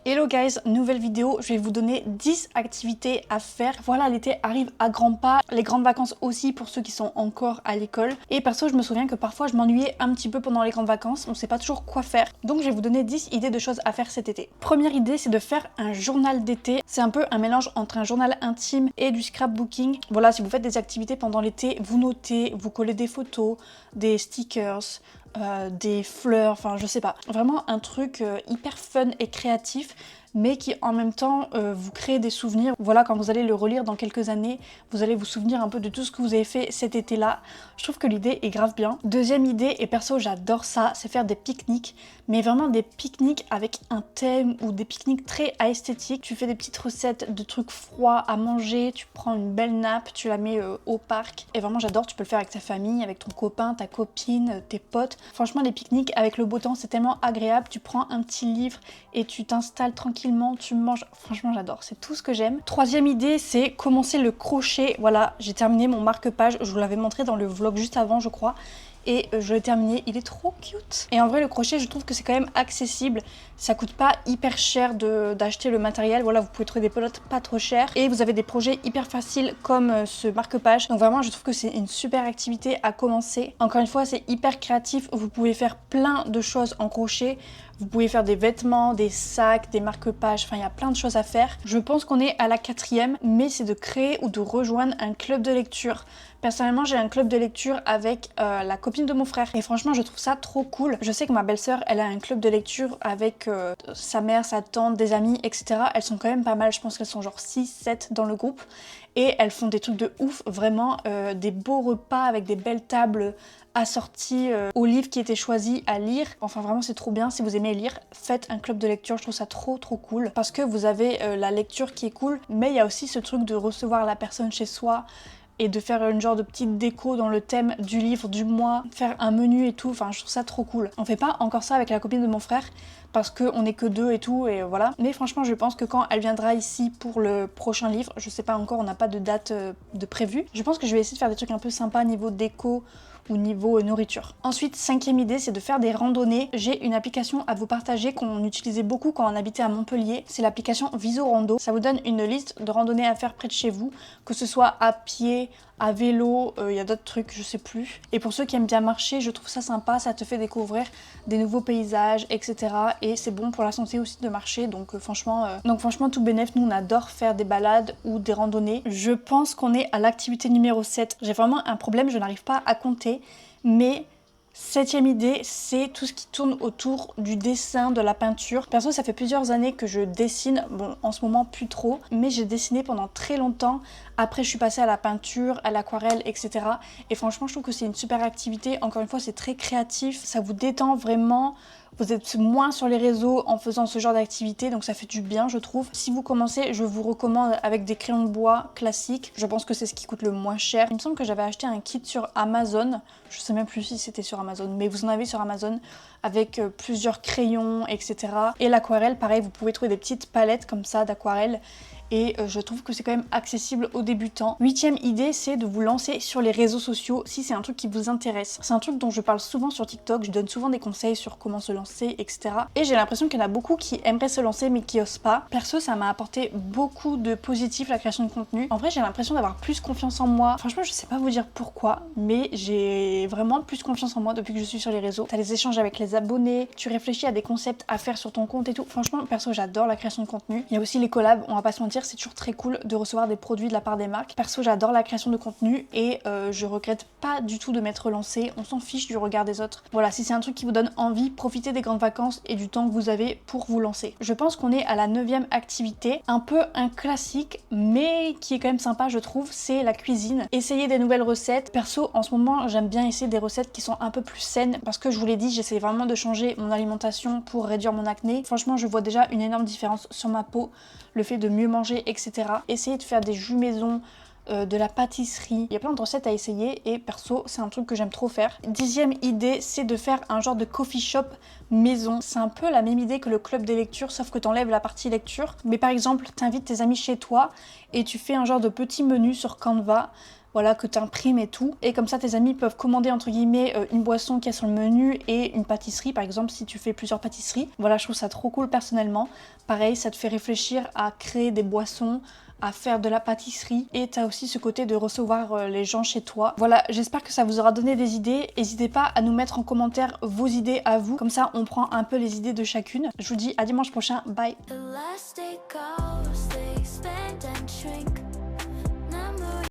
Hello guys, nouvelle vidéo, je vais vous donner 10 activités à faire. Voilà, l'été arrive à grands pas, les grandes vacances aussi pour ceux qui sont encore à l'école. Et perso, je me souviens que parfois je m'ennuyais un petit peu pendant les grandes vacances, on sait pas toujours quoi faire. Donc je vais vous donner 10 idées de choses à faire cet été. Première idée, c'est de faire un journal d'été. C'est un peu un mélange entre un journal intime et du scrapbooking. Voilà, si vous faites des activités pendant l'été, vous notez, vous collez des photos, des stickers, des fleurs, enfin je sais pas. Vraiment un truc hyper fun et créatif, mais qui en même temps vous crée des souvenirs. Voilà, quand vous allez le relire dans quelques années, vous allez vous souvenir un peu de tout ce que vous avez fait cet été-là. Je trouve que l'idée est grave bien. Deuxième idée, et perso j'adore ça, c'est faire des pique-niques, mais vraiment des pique-niques avec un thème ou des pique-niques très esthétiques. Tu fais des petites recettes de trucs froids à manger, tu prends une belle nappe, tu la mets au parc. Et vraiment j'adore, tu peux le faire avec ta famille, avec ton copain, ta copine, tes potes. Franchement les pique-niques avec le beau temps c'est tellement agréable, tu prends un petit livre et tu t'installes tranquillement, tu manges, franchement j'adore, c'est tout ce que j'aime. Troisième idée, c'est commencer le crochet. Voilà, j'ai terminé mon marque-page, je vous l'avais montré dans le vlog juste avant je crois, et je l'ai terminé, il est trop cute. Et en vrai le crochet je trouve que c'est quand même accessible, ça coûte pas hyper cher d'acheter le matériel, voilà vous pouvez trouver des pelotes pas trop chères et vous avez des projets hyper faciles comme ce marque-page. Donc vraiment je trouve que c'est une super activité à commencer. Encore une fois c'est hyper créatif, vous pouvez faire plein de choses en crochet. Vous pouvez faire des vêtements, des sacs, des marque-pages, enfin il y a plein de choses à faire. Je pense qu'on est à la quatrième, mais c'est de créer ou de rejoindre un club de lecture. Personnellement j'ai un club de lecture avec la copine de mon frère et franchement je trouve ça trop cool. Je sais que ma belle-sœur elle a un club de lecture avec sa mère, sa tante, des amis, etc. Elles sont quand même pas mal, je pense qu'elles sont genre 6-7 dans le groupe. Et elles font des trucs de ouf, vraiment des beaux repas avec des belles tables assorties aux livres qui étaient choisis à lire. Enfin vraiment c'est trop bien, si vous aimez lire, faites un club de lecture, je trouve ça trop cool. Parce que vous avez la lecture qui est cool, mais il y a aussi ce truc de recevoir la personne chez soi et de faire une genre de petite déco dans le thème du livre du mois, faire un menu et tout, enfin je trouve ça trop cool. On fait pas encore ça avec la copine de mon frère parce qu'on est que deux et tout et voilà. Mais franchement je pense que quand elle viendra ici pour le prochain livre, je sais pas encore, on n'a pas de date de prévue, je pense que je vais essayer de faire des trucs un peu sympas niveau déco ou niveau nourriture. Ensuite, cinquième idée, c'est de faire des randonnées. J'ai une application à vous partager qu'on utilisait beaucoup quand on habitait à Montpellier. C'est l'application Visorando. Ça vous donne une liste de randonnées à faire près de chez vous, que ce soit à pied, à vélo, il y a d'autres trucs, je sais plus. Et pour ceux qui aiment bien marcher, je trouve ça sympa, ça te fait découvrir des nouveaux paysages, etc. Et c'est bon pour la santé aussi de marcher, donc franchement tout bénef, nous on adore faire des balades ou des randonnées. Je pense qu'on est à l'activité numéro 7. J'ai vraiment un problème, je n'arrive pas à compter, mais septième idée, c'est tout ce qui tourne autour du dessin, de la peinture. Perso, ça fait plusieurs années que je dessine, bon en ce moment plus trop, mais j'ai dessiné pendant très longtemps. Après je suis passée à la peinture, à l'aquarelle, etc. Et franchement je trouve que c'est une super activité, encore une fois c'est très créatif, ça vous détend vraiment. Vous êtes moins sur les réseaux en faisant ce genre d'activité, donc ça fait du bien je trouve. Si vous commencez, je vous recommande avec des crayons de bois classiques. Je pense que c'est ce qui coûte le moins cher. Il me semble que j'avais acheté un kit sur Amazon. Je sais même plus si c'était sur Amazon, mais vous en avez sur Amazon avec plusieurs crayons, etc. Et l'aquarelle, pareil, vous pouvez trouver des petites palettes comme ça d'aquarelle. Et je trouve que c'est quand même accessible aux débutants. Huitième idée, c'est de vous lancer sur les réseaux sociaux si c'est un truc qui vous intéresse. C'est un truc dont je parle souvent sur TikTok, je donne souvent des conseils sur comment se lancer, etc. Et j'ai l'impression qu'il y en a beaucoup qui aimeraient se lancer mais qui osent pas. Perso, ça m'a apporté beaucoup de positif la création de contenu. En vrai, j'ai l'impression d'avoir plus confiance en moi. Franchement, je sais pas vous dire pourquoi, mais j'ai vraiment plus confiance en moi depuis que je suis sur les réseaux. T'as les échanges avec les abonnés, tu réfléchis à des concepts à faire sur ton compte et tout. Franchement, perso, j'adore la création de contenu. Il y a aussi les collabs, on va pas se mentir, c'est toujours très cool de recevoir des produits de la part des marques. Perso, j'adore la création de contenu et je regrette pas du tout de m'être lancée. On s'en fiche du regard des autres. Voilà, si c'est un truc qui vous donne envie, profitez des grandes vacances et du temps que vous avez pour vous lancer. Je pense qu'on est à la 9e activité, un peu un classique, mais qui est quand même sympa je trouve, c'est la cuisine. Essayez des nouvelles recettes. Perso, en ce moment, j'aime bien essayer des recettes qui sont un peu plus saines parce que je vous l'ai dit, j'essaie vraiment de changer mon alimentation pour réduire mon acné. Franchement, je vois déjà une énorme différence sur ma peau, le fait de mieux manger, etc. Essayez de faire des jus maison, de la pâtisserie. Il y a plein de recettes à essayer et perso, c'est un truc que j'aime trop faire. 10e idée, c'est de faire un genre de coffee shop maison. C'est un peu la même idée que le club des lectures, sauf que t'enlèves la partie lecture. Mais par exemple, t'invites tes amis chez toi et tu fais un genre de petit menu sur Canva voilà, que tu imprimes et tout. Et comme ça, tes amis peuvent commander entre guillemets une boisson qui est sur le menu et une pâtisserie, par exemple, si tu fais plusieurs pâtisseries. Voilà, je trouve ça trop cool personnellement. Pareil, ça te fait réfléchir à créer des boissons, à faire de la pâtisserie, et tu as aussi ce côté de recevoir les gens chez toi. Voilà, j'espère que ça vous aura donné des idées. N'hésitez pas à nous mettre en commentaire vos idées à vous, comme ça on prend un peu les idées de chacune. Je vous dis à dimanche prochain, bye.